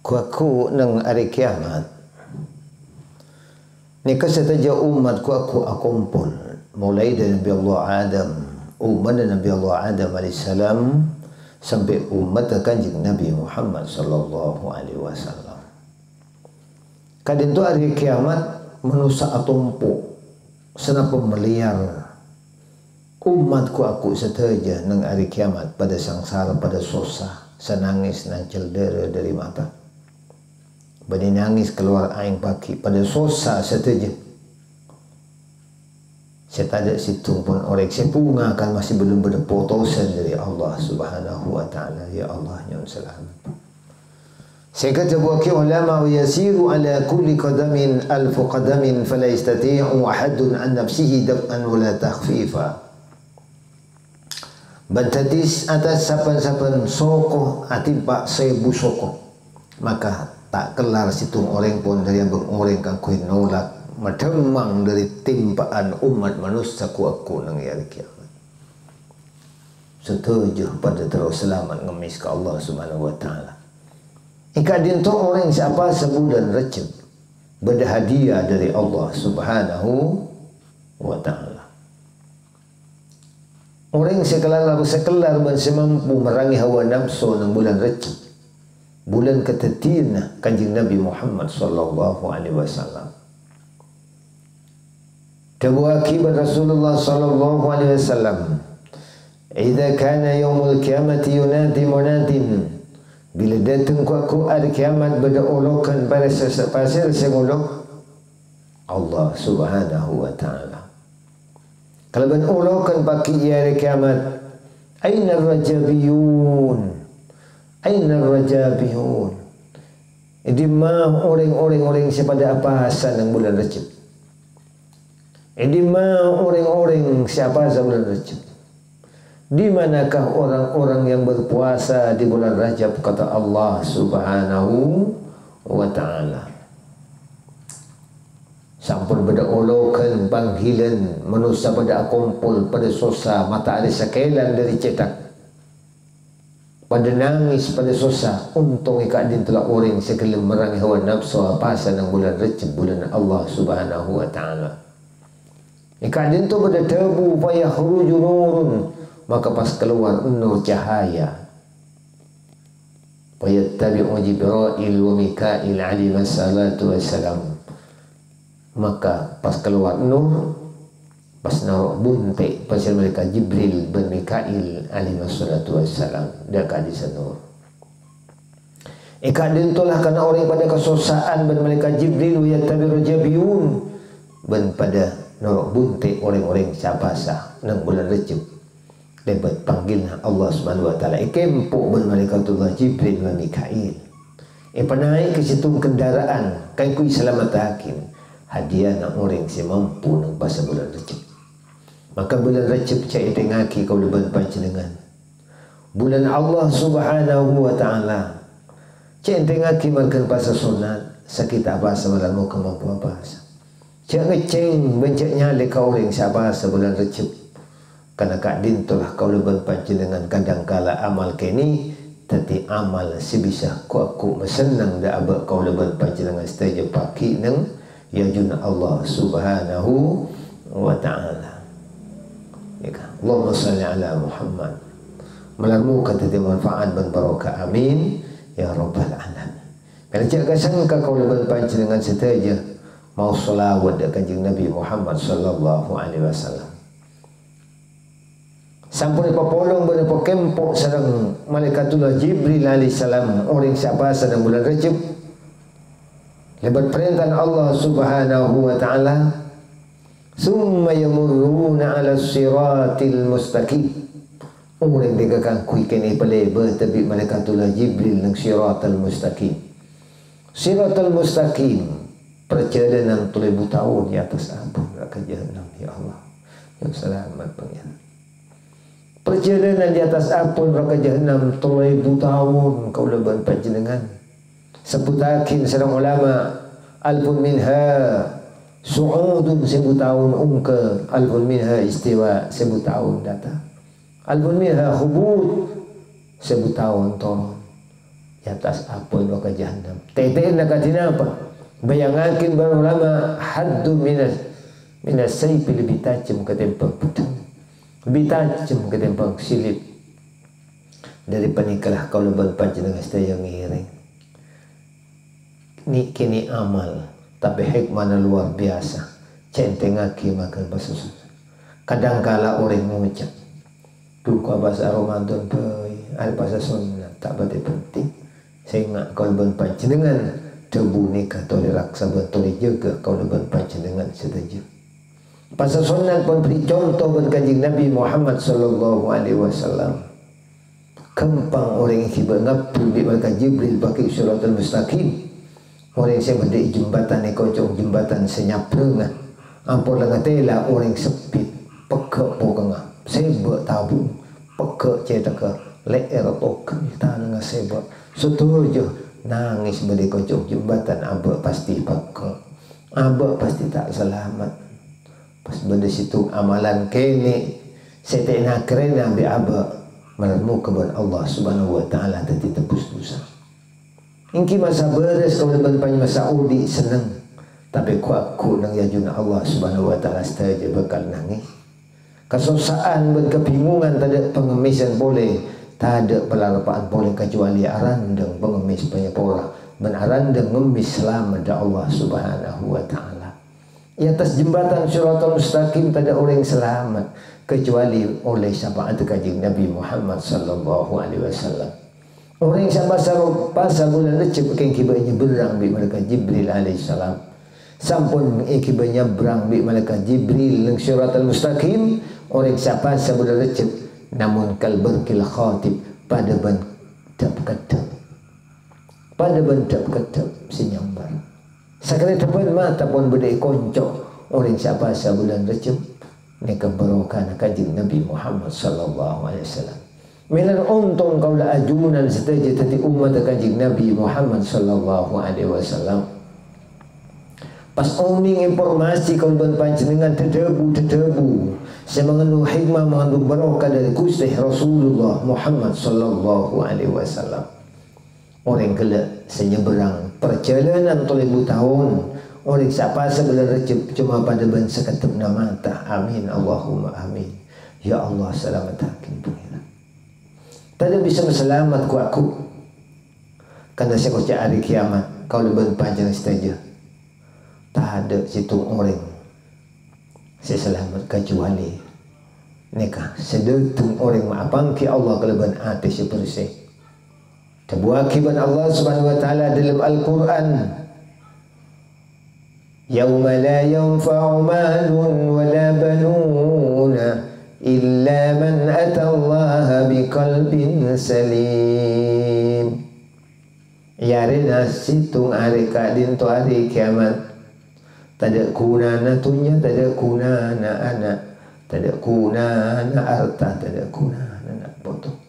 Ku nang hari kiamat ni kasataja umat ku aku akumpul mulai dari Nabi Allah Adam, umat Nabi Allah Adam alaihissalam sampai umat kanjeng Nabi Muhammad sallallahu alaihi wasallam. Kadin tu hari kiamat manusia atumpu sana pemeliar umatku aku sataja nang hari kiamat pada sangsara pada susah senangis nan celdera dari mata bani nangis keluar air baki pada susah sataja. Saya tak ada situng pun orang saya punga kan masih belum berputusan dari Allah Subhanahu wa taala. Ya Allah ya selamat. Saya kata buat ulama yasiru ala kulli qadamin alf qadamin fala yastati'u ahadun an nafsihi daf'an wala takhfifa. Bantadis atas sapan-sapan sokoh atipak 1000 sokoh maka tak kelar situng orang pun dari yang berorang kan kuih nolak mademang dari timpaan umat manusia ku aku nang hari kiamat. Setuju pada terus selamat ngemis ke Allah Subhanahu wa taala. Ikadin tu orang siapa sebulan Rajab berhadiah dari Allah Subhanahu wa taala. Orang sekelar semampu merangi hawa nafsu nang bulan Rajab. Bulan ketetina kanjeng Nabi Muhammad sallallahu alaihi wasallam. Dawa akibat Rasulullah sallallahu alaihi wasallam, "Idza kana yaumul qiyamati yunadi munadin." Bila datang ku hari kiamat berolokan pada pasir segolok Allah Subhanahu wa taala. Kalau berolokan bagi hari kiamat, aina rajabiyun? Aina rajabiyun? Di mana orang-orang siapa apa asal yang bulan Rajab? Di mana orang-orang siapa asal bulan Rajab? Di manakah orang-orang yang berpuasa di bulan Rajab kata Allah Subhanahu wa taala. Sampun pada olokan panggilan manusia pada kumpul pada susah mata ada sekelan dari cetak. Pada nangis pada susah untung ikat din telah orang sekelim merangi hawa nafsu pasal ng bulan Rajab bulan Allah Subhanahu wa taala. Ikat din tu pada tabu payah khuruju nurun maka pas keluar nur cahaya wayattabi'u Jibril wa Mikail alaihi wassalatu wassalam maka pas keluar nur pas narok buntik pasal mereka Jibril dan Mikail alaihi wassalatu wassalam dekat di sana. Ikadin itulah karena orang pada kesusahan dan mereka Jibril wayattabi'u Jabiyun dan pada narok buntik orang-orang siapa sah nang bulan Rajab dapat panggil Allah Subhanahu wa taala ikempuk ben malaikatullah Jibril dan Mikail panai ke situ kendaraan kan kui selamat hakim hadiah nak orang si mampu nang pasal bulan Rajab. Maka bulan Rajab cai tengaki kau leban panjenengan bulan Allah Subhanahu wa taala cai tengaki makan pasal sunat sakit apa semalam kemampu apa cai ngeceng bencaknya le kau orang siapa sebulan Rajab. Karena kak dintulah kau leban panjenengan kadangkala amal kini tadi amal sebisa aku mesenang dah abak kau leban panjenengan setaja paki neng ya juna Allah Subhanahu wa taala. Ya kan? Allahumma salli ala Muhammad. Melamu kata dia manfaat dan barakah amin ya rabbal alamin. Kalau jaga sangka kau leban panjenengan setaja mau selawat dekat kanjeng Nabi Muhammad sallallahu alaihi wasallam. Sampun papolong berapa kempok sedang malaikatullah Jibril alaihissalam orang siapa sedang bulan Rajab lebat perintah Allah Subhanahu wa taala summa yamurruna ala siratil mustaqim orang dikakang kui kene peleba tapi malaikatullah Jibril nang siratal mustaqim. Siratal mustaqim perjalanan 1000 tahun di atas ampun neraka jahanam ya Allah yang selamat pengen. Perjalanan di atas ampun neraka jahanam 1000 tahun kau leban panjenengan. Sebutakin sedang ulama alfun minha su'udun 1000 tahun ungke alfun minha istiwa 1000 tahun datang alfun minha hubud 1000 tahun turun di atas apa neraka jahannam. Teten nak katina apa? Bayangakin para ulama haddu minas sayfi lebih tajam ketimbang pedang. Lebih tajam ketimbang silip. Daripada ikalah kau leban panjenengan sedaya ngiring. Ni kini amal tapi hikmahnya luar biasa. Centengaki makan basuh. Kadangkala orang mengucap duka bahasa Ramadan ada bahasa sunnah tak berarti penting. Saya ingat kau leban panjenengan debu nikah toleh raksa toleh jaga kau leban panjenengan setuju. Bahasa sunnah pun beri contoh berkajing Nabi Muhammad sallallahu alaihi wasallam. Kempang orang yang kibar ngapul di malaikat Jibril pakai suratul mustaqim. Orang yang berdiri jembatan ni kocok jembatan senyaprengan. Ampun lengatela orang sepit pekak pokoknya. Sebab tabung pekak cetaka leer tokan kita dengan sebab setuju nangis berdiri kocok jembatan abak pasti pekak. Abak pasti tak selamat. Pas berdiri situ amalan kini setek nak keren ambil abak meremu kepada Allah subhanahu wa ta'ala tadi tebus dosa. Ingki masa beres kau leban panjang masa udi senang. Tapi aku nang yajuna Allah subhanahu wa ta'ala saja bakal nangis. Kesusaan dan kebingungan tak ada pengemisan boleh. Tak ada pelarapaan boleh kecuali arandang pengemis banyak orang. Menarandang ngemis selamat dari Allah subhanahu wa ta'ala. Di atas jembatan suratul mustaqim tak ada orang selamat. Kecuali oleh syafaat kanjeng Nabi Muhammad sallallahu alaihi wasallam. Orang yang pasal bulan Recep kan kibanya berang bi malaikat Jibril alaihi salam. Sampun kibanya berang bi malaikat Jibril nang suratul mustaqim orang siapa bulan Recep namun kalbarkil khatib pada bentap kedap. Pada bentap kedap senyambar. Sakare depan mata pun berdai koncok orang siapa bulan Recep. Ini keberokan kanjeng Nabi Muhammad sallallahu alaihi wasallam. Melan untung kau dah ajunan setuju tadi umat kanjeng Nabi Muhammad sallallahu alaihi wasallam. Pas oming informasi kau ben panjenengan dedebu. Saya mengandung hikmah mengandung barokah dari Gusti Rasulullah Muhammad sallallahu alaihi wasallam. Orang kelak senyeberang perjalanan 1000 tahun. Orang siapa sebelah Recep cuma pada ben seketep mata. Amin Allahumma amin. Ya Allah selamatkan pengiran. Tak ada bisa selamat ku aku. Karena saya kocak hari kiamat kau lebih panjang saja. Tak ada situ orang saya selamat kecuali nikah sedetung orang maafan ki Allah kelebihan hati seperti terbuat kiban Allah subhanahu wa ta'ala dalam Al-Quran. Yawma la yanfa'u malun wa la banuna illa man atallaha biqalbin salim. Yarina situng hari kadin tu hari kiamat. Tak ada kunana tunya, tak ada kunana anak, tak ada kunana harta, tak ada kunana nak potong.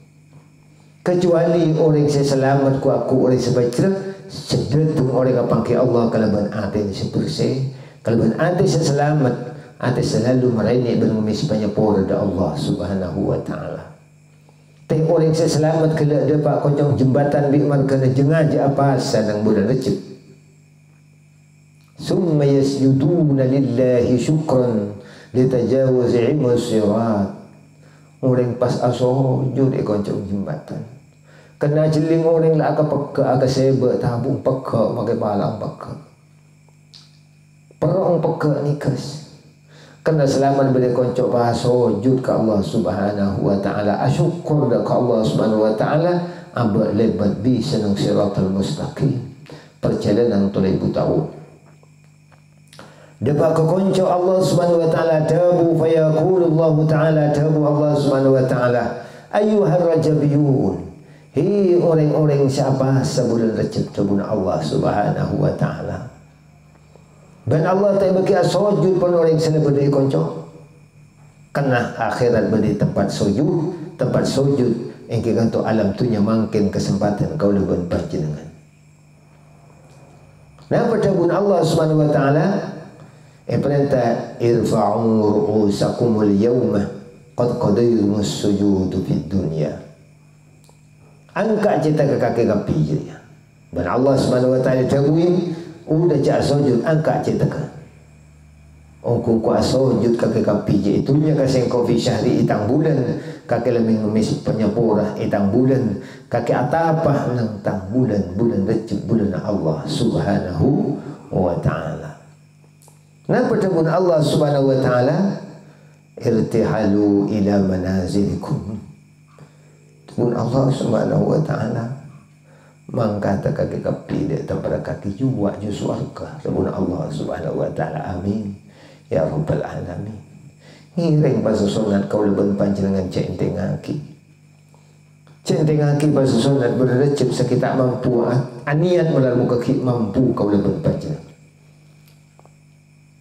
Kecuali orang saya selamat ku aku orang sebaca sedetung orang apa ke Allah kalaban hati sebersih, kalaban hati saya selamat, hati selalu meraih bermengemis banyak pora dari Allah subhanahu wa ta'ala. Tapi orang saya selamat kelak dapat kocong jembatan bikman kena jengaja apa sanang bulan Recep. Summa yasjuduna lillahi syukran litajawuz imus sirat. Orang pas asojud di kocong jembatan. Kena jeling orang lah agak peka, agak sebab tabung peka, makai balang peka. Perang peka nikas. Kena selamat beri koncok bahasa sujud ke Allah subhanahu wa ta'ala. Asyukur ke Allah subhanahu wa ta'ala. Abad lebat bi senang siratul mustaqim. Perjalanan 1000 tahun. Dapat ke koncok Allah subhanahu wa ta'ala. Tabu fayakulullahu ta'ala. Tabu Allah subhanahu wa ta'ala. Ayuhar rajabiyun. Hei orang-orang siapa sebulan Recep tebun Allah subhanahu wa ta'ala. Dan Allah tak bagi sujud pun orang sana berdiri koncok. Kena akhirat berdiri tempat sujud. Tempat sujud yang kita tu alam tu nyamangkin kesempatan kau lebih berjenengan. Nah tebun Allah subhanahu wa ta'ala. Perintah irfa'u ru'usakumul yawma qad qadayumus sujudu fid dunya. angkat cerita ke kaki kapi je dia. Dan Allah Subhanahu wa taala tabuin udah cak sujud angkat cerita ke. Ongko ku sujud kaki kapi je itunya kasih kau fi syahri itang bulan kaki leming ngemis penyepurah itang bulan kaki atapah nang tang bulan recep bulan Allah Subhanahu wa taala. Napa tabun Allah Subhanahu wa taala irtihalu ila manazilikum. Tabun Allah Subhanahu wa taala mangkata kaki kapi dia tempat kaki jua ju surga. Tabun Allah Subhanahu wa taala. Amin ya rabbal alamin. Ngiring bahasa sunat kau leben panjenengan centeng aki. Centeng aki bahasa sunat berrecep sekitar mampu aniat melalui kaki mampu kau leben panjenengan.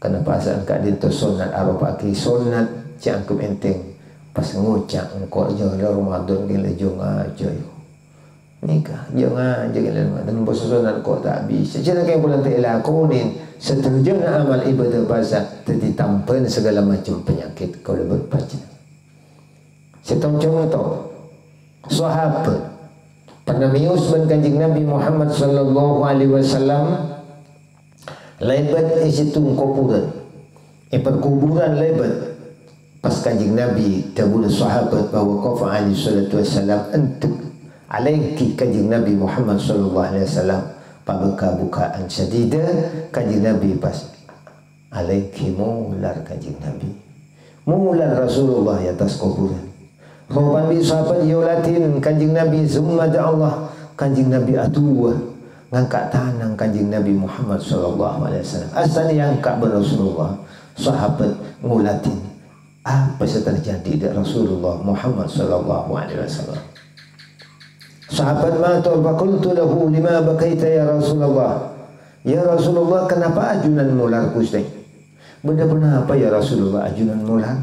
Karena pasal kadin tu sunat arab aki sunat cangkem enteng pas ngucap engkau jangan Ramadan gila jangan aja yo. Nikah jangan aja gila dan bahasa sunat kau tak bisa. Jangan kau bulan tak lakonin seterusnya amal ibadah bahasa terditampan segala macam penyakit kau lebih baca. Saya tahu contoh sahabat pernah miusban kanjeng Nabi Muhammad sallallahu alaihi wasallam lebat isi tung kuburan perkuburan lebat pas kanjeng Nabi tabul sahabat bahwa qafa alaihi salatu wasallam untuk alaiki kanjeng Nabi Muhammad sallallahu alaihi wasallam bukaan syadida kanjeng Nabi pas alaiki mular kanjeng Nabi mular Rasulullah di atas kuburan Roban bi sahabat yulatin kanjeng Nabi summa Allah kanjeng Nabi atua ngangkat tanang kanjeng Nabi Muhammad sallallahu alaihi wasallam asal yang angkat Rasulullah sahabat ngulatin apa yang terjadi di Rasulullah Muhammad sallallahu alaihi wasallam. Sahabat matur faqultu lahu lima bakaita ya Rasulullah. Ya Rasulullah kenapa ajunan mular Gusti? Benar-benar apa ya Rasulullah ajunan mular?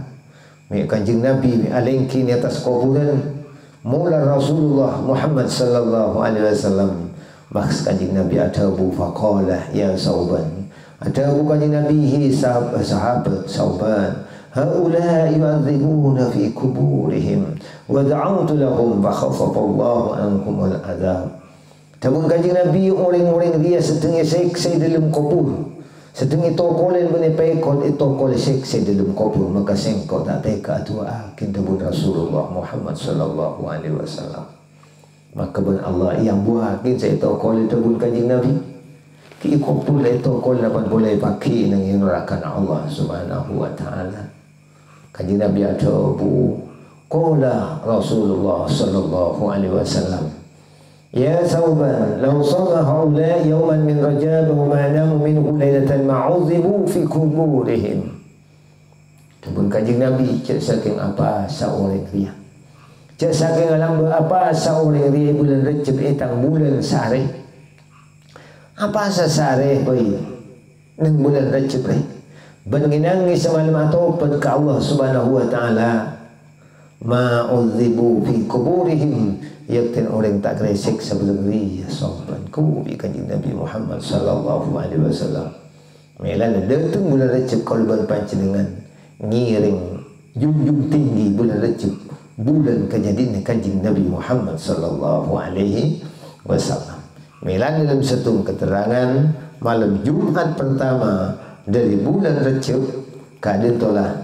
Mi kanjeng Nabi mi alengki di atas kuburan mular Rasulullah Muhammad sallallahu alaihi wasallam. Maks kanjeng Nabi atabu faqala ya Sauban. Atabu kanjeng Nabi sahabat Sauban. Haula yu'adzibuna fi kuburihim wa da'awtu lahum fa khafafallahu anhum al-'adzab. Tabun kanjeng Nabi orang-orang dia setengah seksa dalam kubur. Setengah tokolen bani pekon itu tokol seksa dalam kubur maka sengkau tak teka tu akin tabun Rasulullah Muhammad sallallahu alaihi wasallam. Maka ben Allah yang buatin saya tokol tabun kanjeng Nabi. Ki kubur itu tokol dapat boleh pakai nang neraka Allah Subhanahu wa taala. Kanjeng Nabi atabu qala Rasulullah sallallahu alaihi wasallam ya Sauban law sama haula yawman min Rajab wa ma namu minhu lailatan ma'udhibu fi kuburihim. Tubun kanjeng Nabi cak saking apa saorang dia cak saking alam apa saorang dia bulan Rajab etang bulan sare apa sare boy nang bulan Rajab benginangi semalam atau ke Allah Subhanahu wa taala ma'udhibu fi kuburihim yaktin orang tak resik sebelum dia sopan kubi kanjeng Nabi Muhammad sallallahu alaihi wasallam melana datang bulan Rajab kalban panjenengan ngiring junjung tinggi bulan Rajab bulan kejadian kanjeng Nabi Muhammad sallallahu alaihi wasallam melana dalam satu keterangan malam Jumat pertama dari bulan Rajab kadin tolah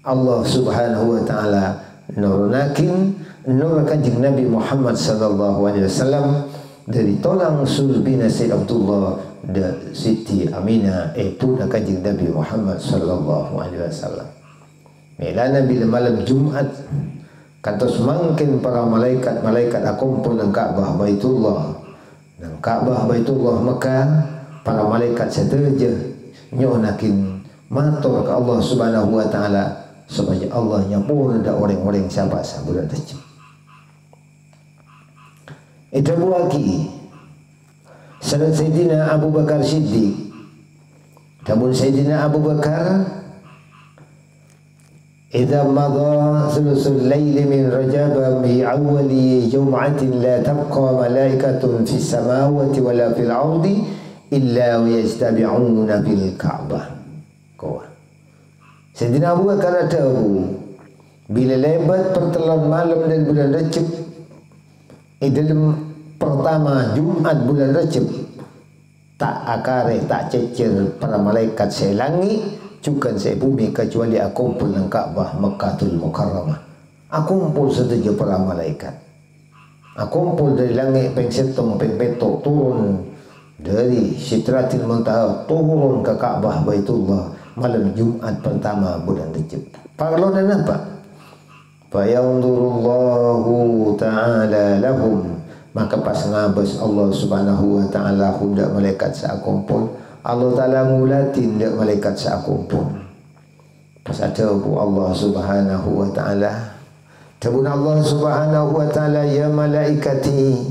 Allah Subhanahu wa taala nurunakin nur kanjeng Nabi Muhammad sallallahu alaihi wasallam dari tolang sulbina Sayyid Abdullah dan Siti Aminah puna kanjeng Nabi Muhammad sallallahu alaihi wasallam. Melana bila malam Jumat kantos mangkin para malaikat akumpul nang Ka'bah Baitullah. Nang Ka'bah Baitullah Mekah para malaikat seterja nyonakin matur ke Allah Subhanahu wa taala supaya Allah nyapur da orang-orang siapa bulan Rajab. Itu buaki salat Sayyidina Abu Bakar Siddiq. Tabun Sayyidina Abu Bakar idza madha thuluthul lail min Rajab bi awwali jum'atin la tabqa malaikatun fis samawati wala fil ardi illa yajtabi'una bil Ka'bah. Kau Sayyidina Abu Bakar tahu bila lebat pertelan malam dan bulan Rajab dalam pertama Jumat bulan Rajab tak akare tak cecer para malaikat selangi cukan se bumi kecuali akumpul nang Ka'bah Mekkatul Mukarramah. Akumpul saja para malaikat. Akumpul dari langit peng setong peng petok turun dari Sidratil Muntaha turun ke Ka'bah Baitullah malam Jumat pertama bulan Rajab. Parlonan apa? Fa yanzurullahu ta'ala lahum, maka pas ngabas Allah subhanahu wa ta'ala hendak malaikat sakumpul, Allah ta'ala mulatin dak malaikat sakumpul. Pas ada Allah subhanahu wa ta'ala, tabun Allah subhanahu wa ta'ala, ya malaikati,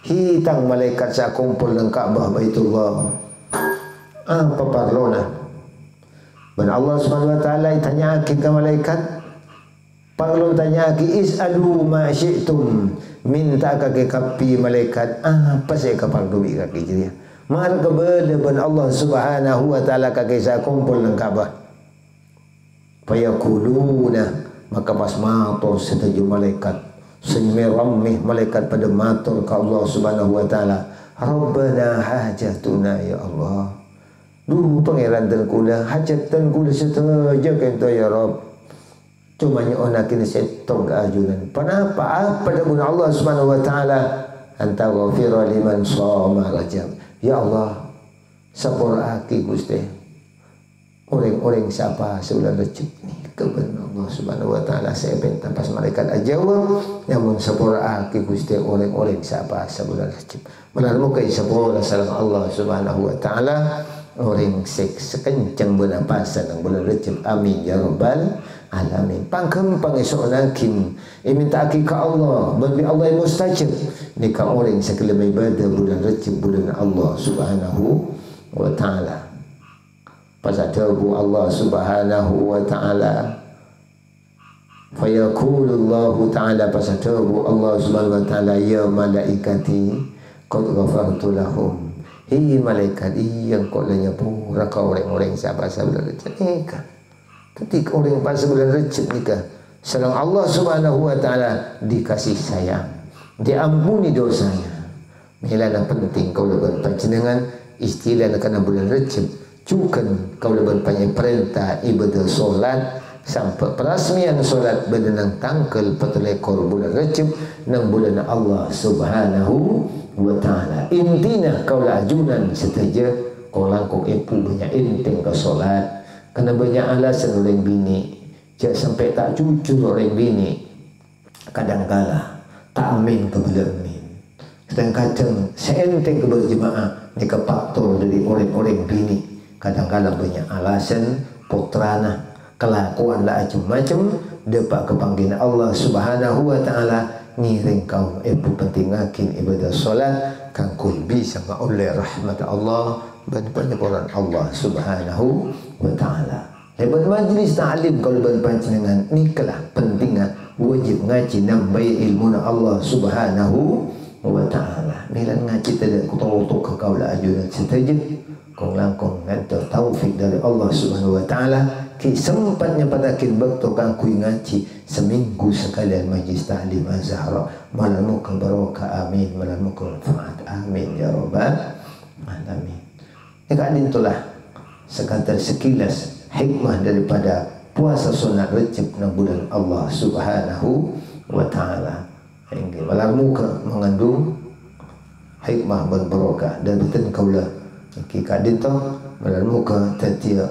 hitang malaikat sakumpul nang Ka'bah Baitullah. Apa parlona? Ben Allah subhanahu wa ta'ala tanya ke malaikat, Panglon tanya ki is'alu ma syi'tum, minta ke kapi malaikat apa saya kapal duwi kaki dia mar ke ben Allah subhanahu wa ta'ala kaki saya kumpul nang Ka'bah. Fayakuluna, maka pas matur setuju malaikat senyuramih malaikat pada matur ke Allah subhanahu wa ta'ala, Rabbana hajatuna ya Allah, dulu pangeran dan kula hajat dan kula setuju kento ya Rabb. Cuma nyoona kini setong keajunan. Kenapa? Pada guna Allah subhanahu wa ta'ala, anta ghafira liman shoma Rajab. Ya Allah, sapuraki Gusti orang-orang siapa sebulan Rajab ni kebenar Allah subhanahu wa ta'ala. Saya minta pas malaikat ajawab namun sapuraki Gusti orang-orang siapa sebulan Rajab. Melarmu kai sapura salam Allah subhanahu wa ta'ala orang sekencang benapasan ng bulan Rajab. Amin ya rabbal alamin. Pangkem pangesok nakin iminta aki ka Allah bagi Allah yang mustajab ni ka orang sekelima ibadah bulan Rajab bulan Allah subhanahu wa ta'ala. Pasadabu Allah subhanahu wa ta'ala, fayaqulullahu ta'ala, pasadabu Allah subhanahu wa ta'ala, ya malaikati qad ghafartu lahum. Hei malaikat yang kau lanya pura kau orang-orang siapa bulan Rajab nikah. Ketika orang pas bulan Rajab nikah, sedang Allah subhanahu wa ta'ala dikasih sayang, diampuni dosanya. Milana penting kau leban panjenengan istilah kena bulan Rajab cukan kau leban panjang perintah ibadah solat sampai perasmian solat berenang tangkel petelekor bulan Rajab nang bulan Allah subhanahu wa ta'ala. Intina kau lajunan seteja kau langkung ipu banyak inting ke solat. Kena banyak alasan orang bini, jangan sampai tak jujur orang bini. Kadang-kala tak amin kepada amin. Kadang-kadang seenteng kepada jemaah ni kepaktor dari orang-orang bini. Kadang-kala banyak alasan putrana kelakuan lah macam-macam dapat kepanggilan Allah subhanahu wa ta'ala ngiring kau pentingakin ibadah solat kan kul bisa oleh rahmat Allah dan penyeburan Allah subhanahu wa ta'ala. Lepas majlis ta'lim kalau berpancingan ni kelah pentingan wajib ngaji nambai ilmu Allah subhanahu wa ta'ala. Milan ngaji tidak kutu-kutu ke kau lah ajudan setuju kau langkong ngantar taufik dari Allah subhanahu wa ta'ala ki sempatnya padakin waktu kangku ngaji seminggu sekalian majlis ta'lim azhara malamu ke barokah amin, malamu ke manfaat amin ya rabbal alamin. Keadaan itulah sekadar sekilas hikmah daripada puasa sunat Rajab na bulan Allah subhanahu wa ta'ala. Hingga malam muka mengandung hikmah dan barokah dan betul kaulah keadaan itu malam muka setiap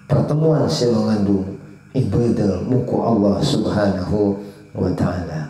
pertemuan saya mengandung ibadah muka Allah subhanahu wa ta'ala.